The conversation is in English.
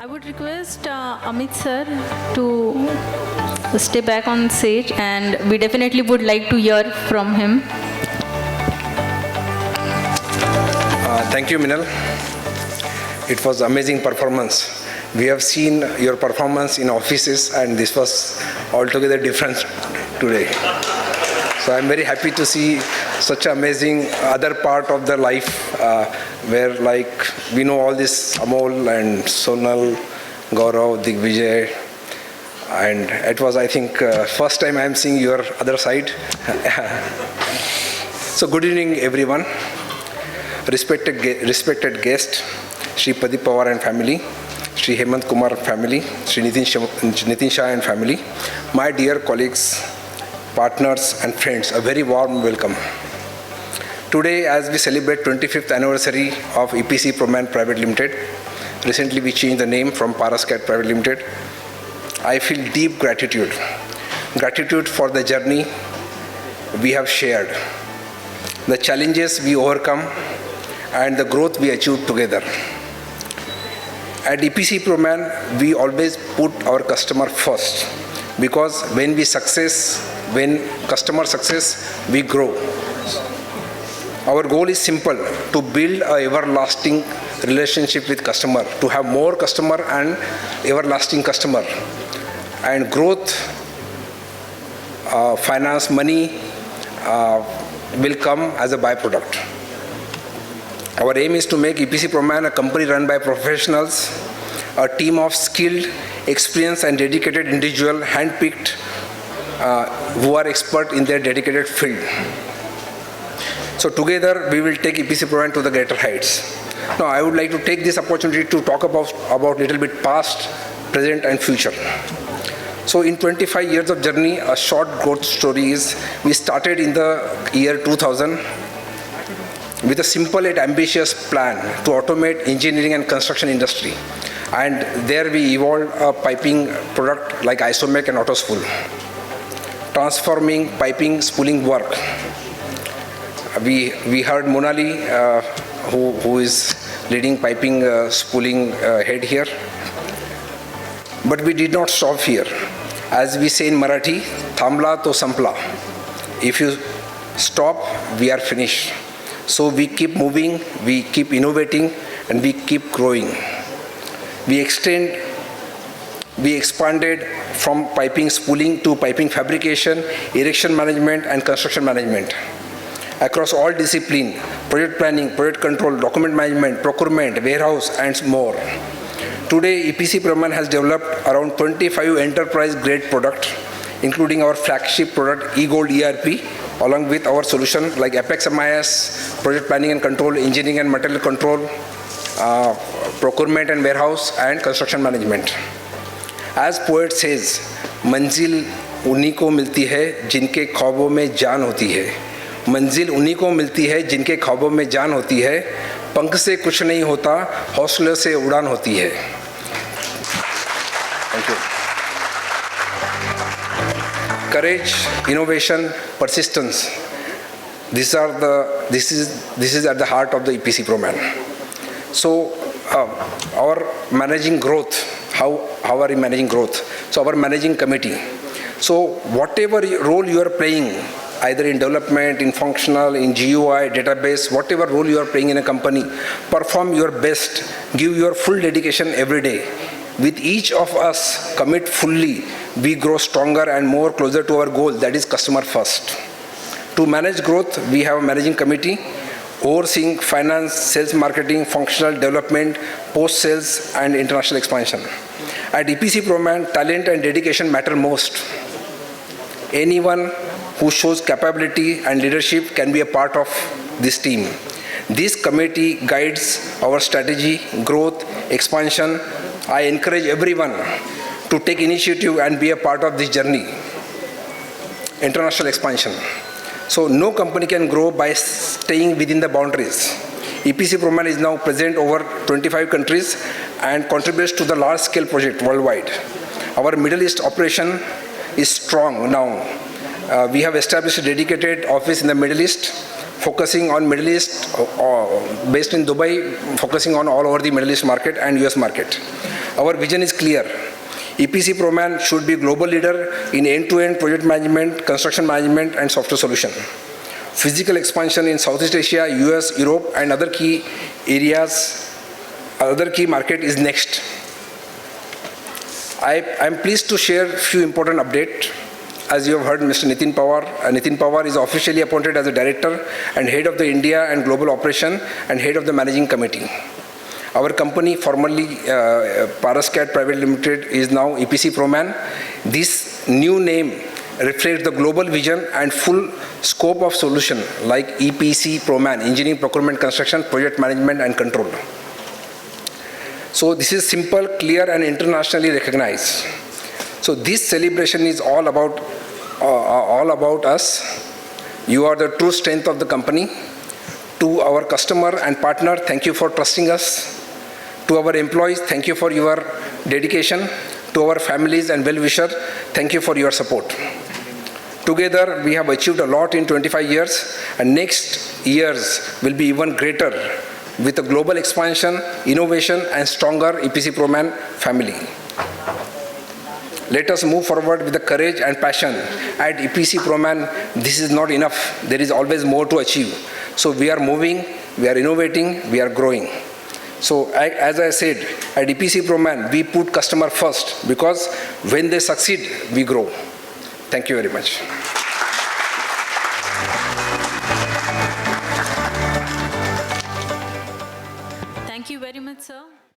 I would request Amit sir to stay back on stage, and we definitely would like to hear from him. Thank you, Minal. It was amazing performance. We have seen your performance in offices, and this was altogether different today. So I'm very happy to see such amazing other part of the life where like we know all this Amol and Sonal, Gaurav, Digvijay, and it was I think first time I'm seeing your other side. So good evening everyone. Respected guest, Shri Pradeep Pawar and family, Shri Hemant Kumar family, Shri Nitin Shah and family, my dear colleagues, partners and friends, a very warm welcome. Today, as we celebrate 25th anniversary of EPC Proman Private Limited, recently we changed the name from Parascat Private Limited, I feel deep gratitude. Gratitude for the journey we have shared, the challenges we overcome, and the growth we achieved together. At EPC Proman, we always put our customer first, because when customer success, we grow. Our goal is simple, to build a everlasting relationship with customer, to have more customer and everlasting customer. And growth, finance, money will come as a byproduct. Our aim is to make EPC Proman a company run by professionals, a team of skilled, experienced and dedicated individuals, handpicked, who are expert in their dedicated field. So together we will take EPC Proman to the greater heights. Now I would like to take this opportunity to talk about little bit past, present and future. So in 25 years of journey, a short growth story is, we started in the year 2000 with a simple yet ambitious plan to automate engineering and construction industry. And there we evolved a piping product like Isomec and Autospool, transforming piping spooling work. We heard Monali, who is leading piping spooling head here. But we did not stop here. As we say in Marathi, Thamla to Sampla. If you stop, we are finished. So we keep moving, we keep innovating, and we keep growing. We expanded from piping spooling to piping fabrication, erection management, and construction management. Across all disciplines, project planning, project control, document management, procurement, warehouse, and more. Today, EPC Proman has developed around 25 enterprise-grade products, including our flagship product, eGold ERP, along with our solution like Apex MIS, project planning and control, engineering and material control, procurement and warehouse, and construction management. As poet says, मंजिल उन्हीं को मिलती है जिनके ख्वाबों में जान होती है. मंजिल उन्हीं को मिलती है जिनके ख्वाबों में जान होती है. पंख से कुछ नहीं होता, हौसले से उड़ान होती है. Thank you. Courage, innovation, persistence. This is at the heart of the EPC Proman. So our managing growth, how are we managing growth? So our managing committee. So whatever role you are playing, either in development, in functional, in GUI, database, whatever role you are playing in a company, perform your best, give your full dedication every day. With each of us commit fully, we grow stronger and more closer to our goal, that is customer first. To manage growth, we have a managing committee overseeing finance, sales, marketing, functional development, post-sales and international expansion. At EPC Proman, talent and dedication matter most. Anyone who shows capability and leadership can be a part of this team. This committee guides our strategy, growth, expansion. I encourage everyone to take initiative and be a part of this journey. International expansion. So no company can grow by staying within the boundaries. EPC Proman is now present over 25 countries and contributes to the large-scale project worldwide. Our Middle East operation is strong now. We have established a dedicated office in the Middle East, focusing on Middle East, based in Dubai, focusing on all over the Middle East market and US market. Our vision is clear. EPC Proman should be global leader in end-to-end project management, construction management, and software solution. Physical expansion in Southeast Asia, US, Europe, and other key areas, other key market is next. I am pleased to share a few important updates. As you have heard, Mr. Nitin Pawar is officially appointed as a director and head of the India and Global Operation and head of the Managing Committee. Our company, formerly Parascat Private Limited, is now EPC Proman. This new name reflects the global vision and full scope of solution like EPC Proman, Engineering, Procurement, Construction, Project Management and Control. So this is simple, clear and internationally recognized. So this celebration is all about us. You are the true strength of the company. To our customer and partner, thank you for trusting us. To our employees, thank you for your dedication. To our families and well-wishers, thank you for your support. Together, we have achieved a lot in 25 years, and next years will be even greater with a global expansion, innovation, and stronger EPC Proman family. Let us move forward with the courage and passion. At EPC Proman, this is not enough. There is always more to achieve. So we are moving, we are innovating, we are growing. So as I said, at EPC Proman, we put customer first because when they succeed, we grow. Thank you very much. Thank you very much, sir.